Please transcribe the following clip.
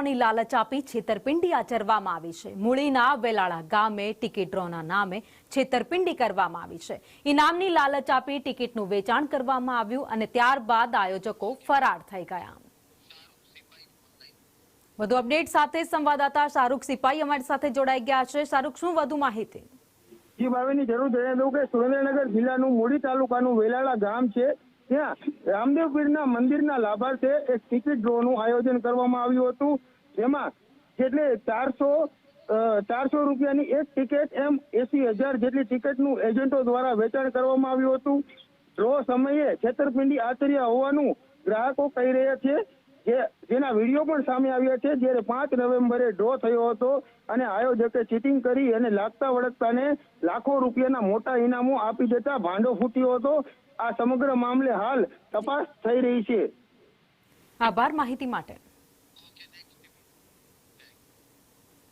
રૂપિયાઓની લાલચ આપી છેતરપિંડી આચરવામાં આવી છે। મૂળીના વેલાળા ગામે ટિકિટ ડ્રોના નામે છેતરપિંડી કરવામાં આવી છે। ઇનામની લાલચ આપી ટિકિટનું વેચાણ કરવામાં આવ્યું અને ત્યારબાદ આયોજકો ફરાર થઈ ગયા। વધુ અપડેટ સાથે સંવાદદાતા શાહરૂખ સિપાઈ અમારી સાથે જોડાઈ ગયા છે। શાહરૂખ, શું વધુ માહિતી? જી ભાવેની જરૂર જણાવી દઉં કે સુરેન્દ્રનગર જિલ્લાનું મૂળી તાલુકાનું વેલાળા ગામ છે, ત્યાં રામદેવ પીરના મંદિરના લાભાર્થે એક ટિકિટ ડ્રોનું આયોજન કરવામાં આવ્યું હતું, જેમાં એટલે 400 રૂપિયાની એક ટિકિટ એમ 80,000 જેટલી ટિકિટનું એજન્ટો દ્વારા વેચાણ કરવામાં આવ્યું હતું। ડ્રો સમયે છેતરપિંડી આચર્યા હોવાનું ગ્રાહકો કહી રહ્યા છે, જેના વિડીયો પણ સામે આવ્યા છે। જ્યારે 5 નવેમ્બરે ડ્રો થયો હતો અને આયોજકે ચીટિંગ કરી અને લાગતા વળગતાને લાખો રૂપિયાના મોટા ઇનામો આપી દેતા ભાંડો ફૂટ્યો હતો। આ સમગ્ર મામલે હાલ તપાસ થઈ રહી છે। આભાર માહિતી માટે।